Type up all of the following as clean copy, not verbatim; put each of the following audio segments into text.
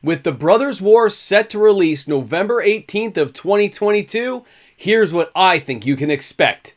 With the Brothers War set to release November 18th of 2022, here's what I think you can expect.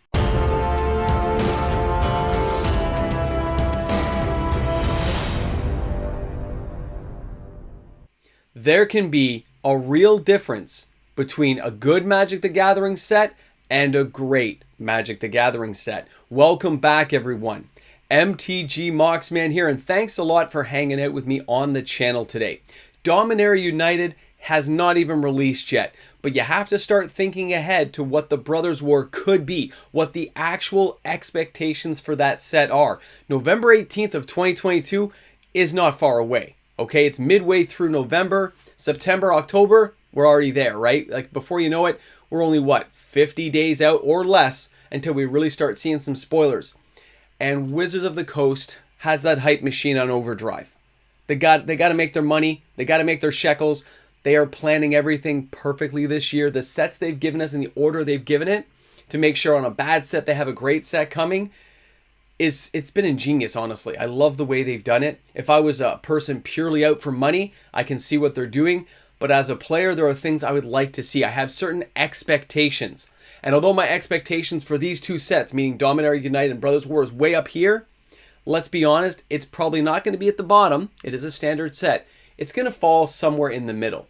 There can be a real difference between a good Magic the Gathering set and a great Magic the Gathering set. Welcome back, everyone. MTG Moxman here, and thanks a lot for hanging out with me on the channel today. Dominaria United has not even released yet, but you have to start thinking ahead to what the Brothers War could be, what the actual expectations for that set are. November 18th of 2022 is not far away, okay? It's midway through November, September, October, we're already there, right? Like before you know it, we're only, 50 days out or less until we really start seeing some spoilers. And Wizards of the Coast has that hype machine on overdrive. They got to make their money. They got to make their shekels. They are planning everything perfectly this year. The sets they've given us in the order they've given it to make sure on a bad set they have a great set coming it's been ingenious, honestly. I love the way they've done it. If I was a person purely out for money, I can see what they're doing. But as a player, there are things I would like to see. I have certain expectations. And although my expectations for these two sets, meaning Dominaria United and Brothers War, is way up here, let's be honest, it's probably not going to be at the bottom. It is a standard set. It's going to fall somewhere in the middle.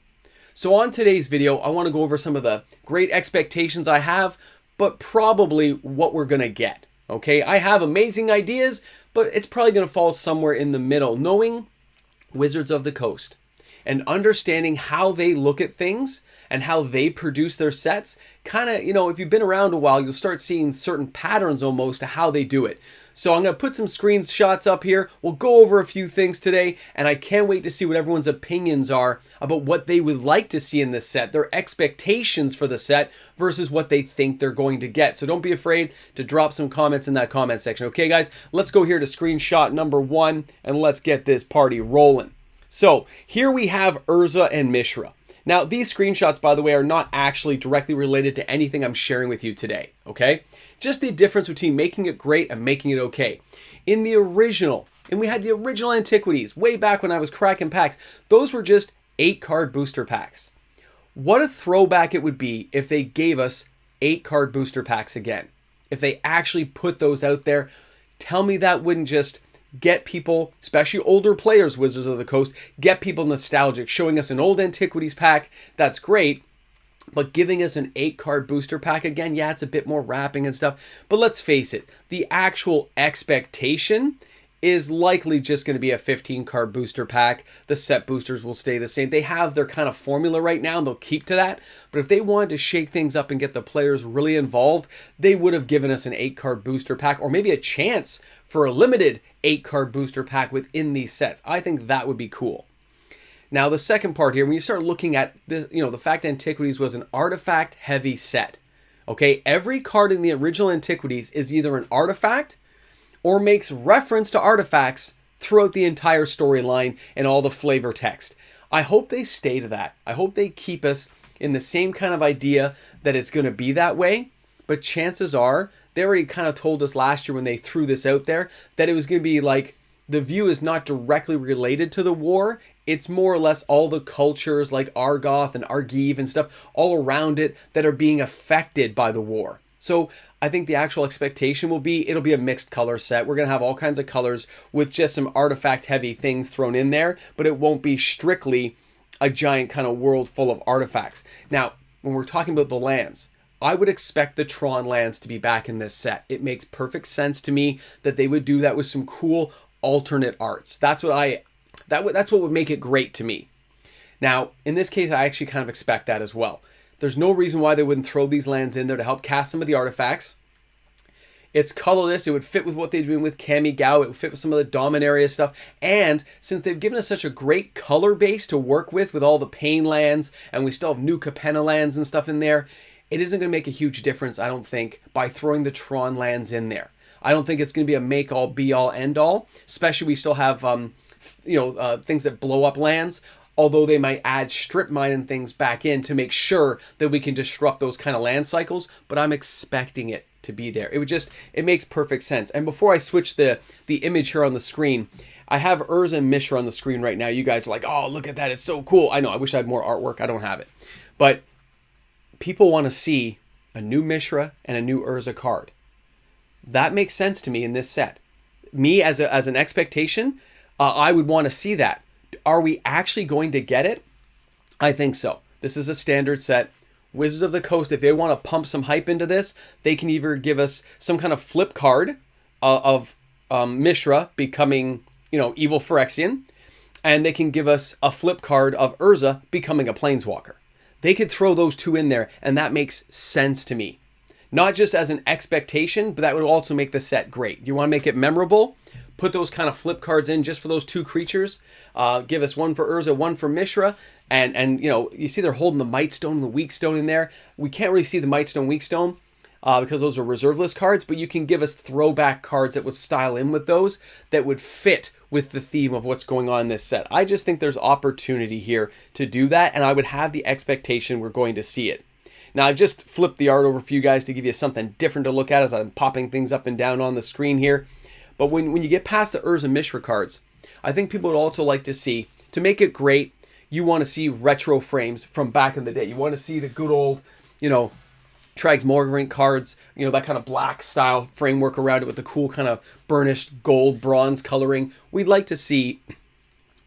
So on today's video, I want to go over some of the great expectations I have, but probably what we're going to get. Okay, I have amazing ideas, but it's probably going to fall somewhere in the middle. Knowing Wizards of the Coast and understanding how they look at things and how they produce their sets, kind of, if you've been around a while, you'll start seeing certain patterns almost to how they do it. So I'm going to put some screenshots up here. We'll go over a few things today, and I can't wait to see what everyone's opinions are about what they would like to see in this set, their expectations for the set versus what they think they're going to get. So don't be afraid to drop some comments in that comment section. Okay, guys, let's go here to screenshot number 1, and let's get this party rolling. So here we have Urza and Mishra. Now, these screenshots, by the way, are not actually directly related to anything I'm sharing with you today, okay? Just the difference between making it great and making it okay. In the original, and we had the original Antiquities way back when I was cracking packs, those were just 8-card booster packs. What a throwback it would be if they gave us 8-card booster packs again. If they actually put those out there, tell me that wouldn't just get people, especially older players, Wizards of the Coast, get people nostalgic, showing us an old Antiquities pack, that's great, but giving us an 8-card booster pack again, yeah, it's a bit more wrapping and stuff, but let's face it, the actual expectation is likely just going to be a 15-card booster pack. The set boosters will stay the same. They have their kind of formula right now, and they'll keep to that. But if they wanted to shake things up and get the players really involved, they would have given us an 8-card booster pack, or maybe a chance for a limited 8-card booster pack within these sets. I think that would be cool. Now, the second part here, when you start looking at this, the fact Antiquities was an artifact-heavy set. Okay, every card in the original Antiquities is either an artifact or makes reference to artifacts throughout the entire storyline and all the flavor text. I hope they stay to that. I hope they keep us in the same kind of idea that it's going to be that way, but chances are, they already kind of told us last year when they threw this out there that it was going to be like, the view is not directly related to the war. It's more or less all the cultures like Argoth and Argive and stuff all around it that are being affected by the war. So I think the actual expectation will be, it'll be a mixed color set. We're going to have all kinds of colors with just some artifact heavy things thrown in there, but it won't be strictly a giant kind of world full of artifacts. Now, when we're talking about the lands, I would expect the Tron lands to be back in this set. It makes perfect sense to me that they would do that with some cool alternate arts. That's what would make it great to me. Now, in this case, I actually kind of expect that as well. There's no reason why they wouldn't throw these lands in there to help cast some of the artifacts. It's colorless. It would fit with what they're doing with Kamigawa. It would fit with some of the Dominaria stuff. And since they've given us such a great color base to work with all the Pain lands, and we still have new Capenna lands and stuff in there, it isn't going to make a huge difference, I don't think, by throwing the Tron lands in there. I don't think it's going to be a make-all, be-all, end-all. Especially we still have, things that blow up lands. although they might add strip mine and things back in to make sure that we can disrupt those kind of land cycles, but I'm expecting it to be there. It makes perfect sense. And before I switch the image here on the screen, I have Urza and Mishra on the screen right now. You guys are like, oh, look at that, it's so cool. I know, I wish I had more artwork. I don't have it. But people want to see a new Mishra and a new Urza card. That makes sense to me in this set. Me as an expectation, I would want to see that. Are we actually going to get it? I think so. This is a standard set. Wizards of the Coast, if they want to pump some hype into this, they can either give us some kind of flip card of Mishra becoming, evil Phyrexian, and they can give us a flip card of Urza becoming a Planeswalker. They could throw those two in there, and that makes sense to me. Not just as an expectation, but that would also make the set great. You want to make it memorable? Put those kind of flip cards in just for those two creatures. Give us one for Urza, one for Mishra. And you see they're holding the Might Stone and the Weak Stone in there. We can't really see the Might Stone, Weak Stone because those are reserve list cards, but you can give us throwback cards that would style in with those that would fit with the theme of what's going on in this set. I just think there's opportunity here to do that, and I would have the expectation we're going to see it. Now, I've just flipped the art over for you guys to give you something different to look at as I'm popping things up and down on the screen here. But when you get past the Urza Mishra cards, I think people would also like to see, to make it great, you want to see retro frames from back in the day. You want to see the good old, Transmogrant cards, that kind of black style framework around it with the cool kind of burnished gold, bronze coloring. We'd like to see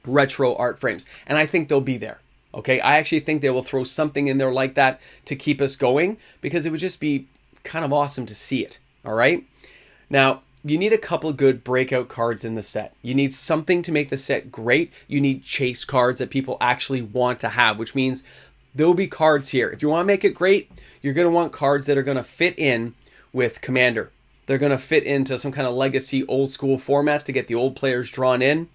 retro art frames, and I think they'll be there. Okay, I actually think they will throw something in there like that to keep us going, because it would just be kind of awesome to see it. All right, now you need a couple of good breakout cards in the set. You need something to make the set great. You need chase cards that people actually want to have, which means there'll be cards here. If you want to make it great, you're going to want cards that are going to fit in with Commander. They're going to fit into some kind of legacy old school formats to get the old players drawn in.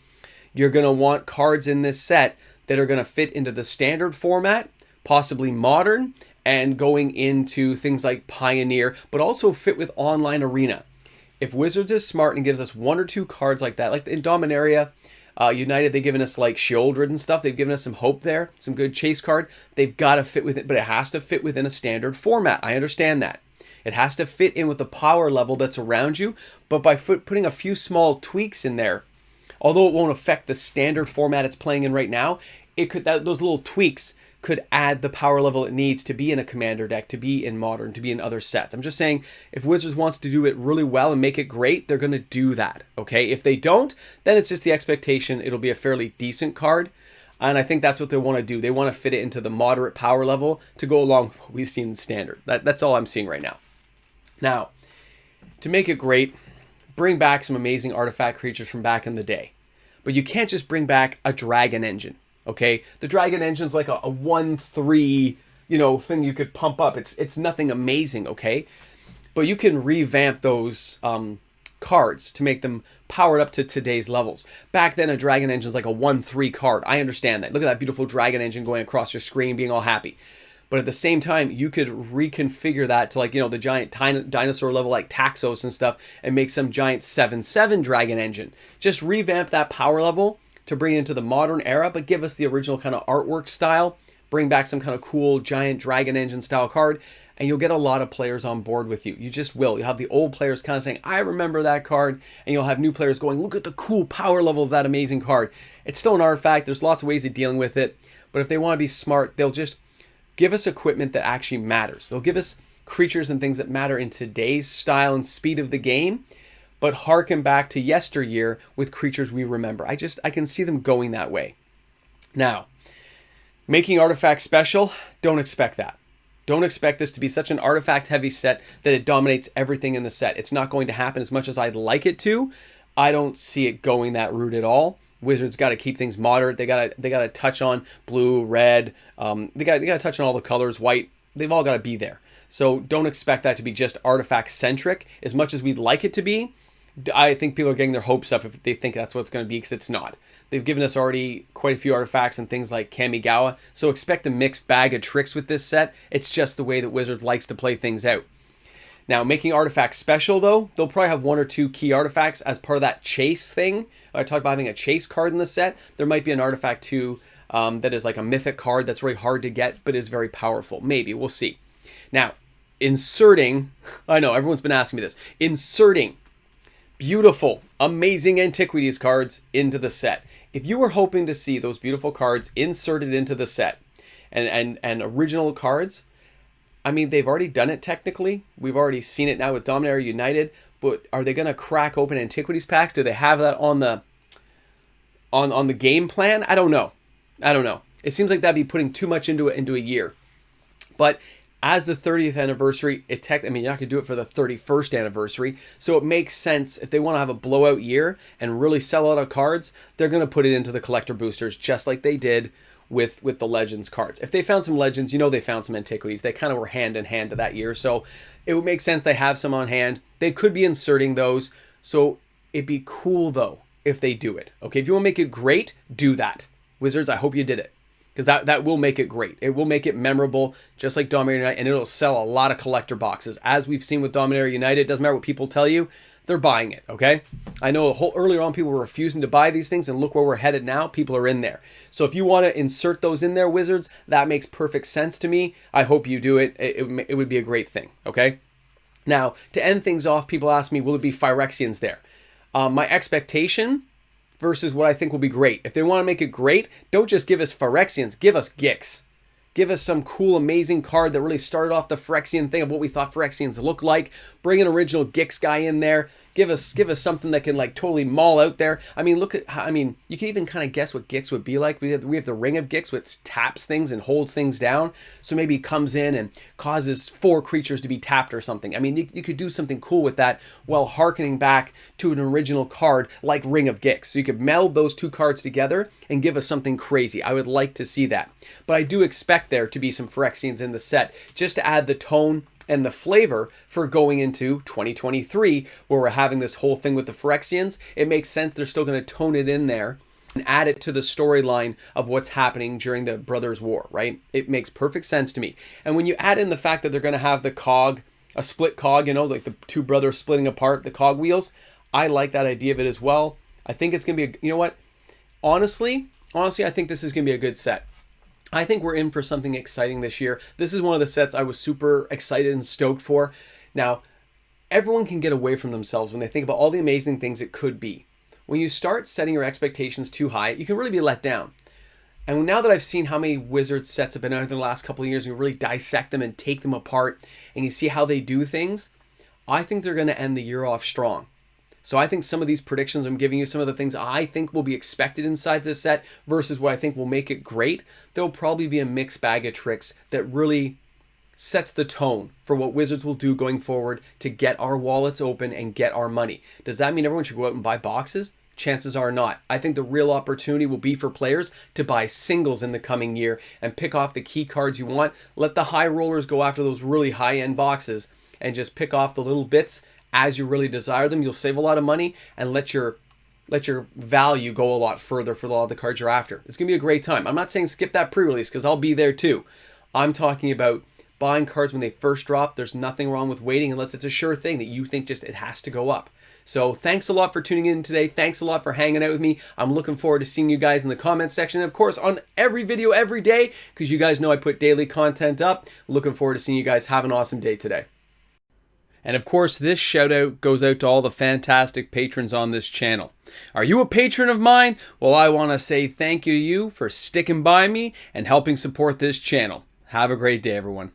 You're going to want cards in this set that are going to fit into the standard format, possibly modern, and going into things like Pioneer, but also fit with online arena. If Wizards is smart and gives us one or two cards like that, like in Dominaria United, they've given us like Sheoldred and stuff. They've given us some hope there, some good chase card. They've got to fit with it, but it has to fit within a standard format. I understand that. It has to fit in with the power level that's around you, but by putting a few small tweaks in there, although it won't affect the standard format it's playing in right now, those little tweaks could add the power level it needs to be in a Commander deck, to be in Modern, to be in other sets. I'm just saying, if Wizards wants to do it really well and make it great, they're going to do that, okay? If they don't, then it's just the expectation it'll be a fairly decent card, and I think that's what they want to do. They want to fit it into the moderate power level to go along with what we've seen in Standard. That's all I'm seeing right now. Now, to make it great, bring back some amazing artifact creatures from back in the day. But you can't just bring back a Dragon Engine. Okay, the Dragon Engine's like a 1/3, thing you could pump up. It's nothing amazing, okay? But you can revamp those cards to make them powered up to today's levels. Back then, a Dragon Engine's like a 1/3 card. I understand that. Look at that beautiful Dragon Engine going across your screen, being all happy. But at the same time, you could reconfigure that to the giant dinosaur level like Taxos and stuff and make some giant 7/7 Dragon Engine. Just revamp that power level to bring it into the modern era, but give us the original kind of artwork style. Bring back some kind of cool giant Dragon Engine style card, and you'll get a lot of players on board with you. You just will. You'll have the old players kind of saying, I remember that card, and you'll have new players going, look at the cool power level of that amazing card. It's still an artifact. There's lots of ways of dealing with it, but if they want to be smart, they'll just give us equipment that actually matters. They'll give us creatures and things that matter in today's style and speed of the game, but harken back to yesteryear with creatures we remember. I can see them going that way. Now, making artifacts special, don't expect that. Don't expect this to be such an artifact-heavy set that it dominates everything in the set. It's not going to happen as much as I'd like it to. I don't see it going that route at all. Wizards got to keep things moderate. They got to touch on blue, red. They got to touch on all the colors, white. They've all got to be there. So don't expect that to be just artifact-centric as much as we'd like it to be. I think people are getting their hopes up if they think that's what it's going to be, because it's not. They've given us already quite a few artifacts and things like Kamigawa, so expect a mixed bag of tricks with this set. It's just the way that Wizards likes to play things out. Now, making artifacts special, though, they'll probably have one or two key artifacts as part of that chase thing. I talked about having a chase card in the set. There might be an artifact to that is like a mythic card that's really hard to get, but is very powerful. Maybe, we'll see. Now, inserting, I know everyone's been asking me this, inserting beautiful, amazing Antiquities cards into the set. If you were hoping to see those beautiful cards inserted into the set and original cards, I mean, they've already done it technically. We've already seen it now with Dominaria United, but are they going to crack open Antiquities packs? Do they have that on the game plan? I don't know. It seems like that'd be putting too much into a year. But as the 30th anniversary, you're not going to do it for the 31st anniversary, so it makes sense if they want to have a blowout year and really sell out of cards, they're going to put it into the collector boosters just like they did with the Legends cards. If they found some Legends, they found some Antiquities. They kind of were hand in hand to that year, so it would make sense they have some on hand. They could be inserting those, so it'd be cool, though, if they do it. Okay, if you want to make it great, do that. Wizards, I hope you did it. Because that will make it great. It will make it memorable, just like Dominaria United, and it'll sell a lot of collector boxes. As we've seen with Dominaria United, it doesn't matter what people tell you, they're buying it, okay? I know earlier on people were refusing to buy these things, and look where we're headed now. People are in there. So if you want to insert those in there, Wizards, that makes perfect sense to me. I hope you do it. It would be a great thing, okay? Now, to end things off, people ask me, will it be Phyrexians there? My expectation versus what I think will be great. If they want to make it great, don't just give us Phyrexians, give us Gix. Give us some cool, amazing card that really started off the Phyrexian thing of what we thought Phyrexians looked like. Bring an original Gix guy in there. Give us something that can like totally maul out there. I mean, you can even kind of guess what Gix would be like. We have the Ring of Gix, which taps things and holds things down. So maybe he comes in and causes 4 creatures to be tapped or something. I mean, you could do something cool with that while hearkening back to an original card like Ring of Gix. So you could meld those 2 cards together and give us something crazy. I would like to see that. But I do expect there to be some Phyrexians in the set just to add the tone and the flavor for going into 2023, where we're having this whole thing with the Phyrexians. It makes sense they're still going to tone it in there and add it to the storyline of what's happening during the Brothers' War, right? It makes perfect sense to me. And when you add in the fact that they're going to have the cog, a split cog, like the 2 brothers splitting apart the cog wheels, I like that idea of it as well. I think it's going to be, honestly, I think this is going to be a good set. I think we're in for something exciting this year. This is one of the sets I was super excited and stoked for. Now, everyone can get away from themselves when they think about all the amazing things it could be. When you start setting your expectations too high, you can really be let down. And now that I've seen how many Wizards sets have been out in the last couple of years, and you really dissect them and take them apart, and you see how they do things, I think they're going to end the year off strong. So I think some of these predictions I'm giving you, some of the things I think will be expected inside this set versus what I think will make it great, there'll probably be a mixed bag of tricks that really sets the tone for what Wizards will do going forward to get our wallets open and get our money. Does that mean everyone should go out and buy boxes? Chances are not. I think the real opportunity will be for players to buy singles in the coming year and pick off the key cards you want. Let the high rollers go after those really high-end boxes and just pick off the little bits as you really desire them. You'll save a lot of money and let your value go a lot further for a lot of the cards you're after. It's going to be a great time. I'm not saying skip that pre-release because I'll be there too. I'm talking about buying cards when they first drop. There's nothing wrong with waiting unless it's a sure thing that you think just it has to go up. So thanks a lot for tuning in today. Thanks a lot for hanging out with me. I'm looking forward to seeing you guys in the comments section. And of course, on every video every day, because you guys know I put daily content up. Looking forward to seeing you guys. Have an awesome day today. And of course, this shout out goes out to all the fantastic patrons on this channel. Are you a patron of mine? Well, I want to say thank you to you for sticking by me and helping support this channel. Have a great day, everyone.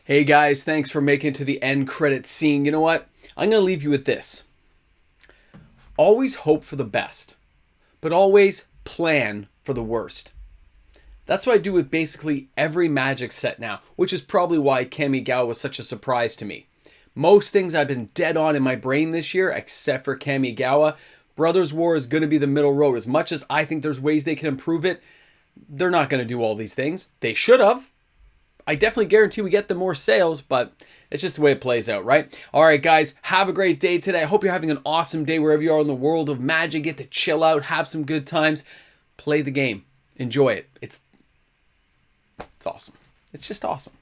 Hey guys, thanks for making it to the end credit scene. You know what? I'm going to leave you with this. Always hope for the best, but always plan for the worst. That's what I do with basically every Magic set now, which is probably why Kamigawa was such a surprise to me. Most things I've been dead on in my brain this year, except for Kamigawa. Brothers' War is going to be the middle road. As much as I think there's ways they can improve it, they're not going to do all these things. They should have. I definitely guarantee we get them more sales, but it's just the way it plays out, right? All right, guys, have a great day today. I hope you're having an awesome day wherever you are in the world of Magic. Get to chill out, have some good times, play the game, enjoy it. It's awesome. It's just awesome.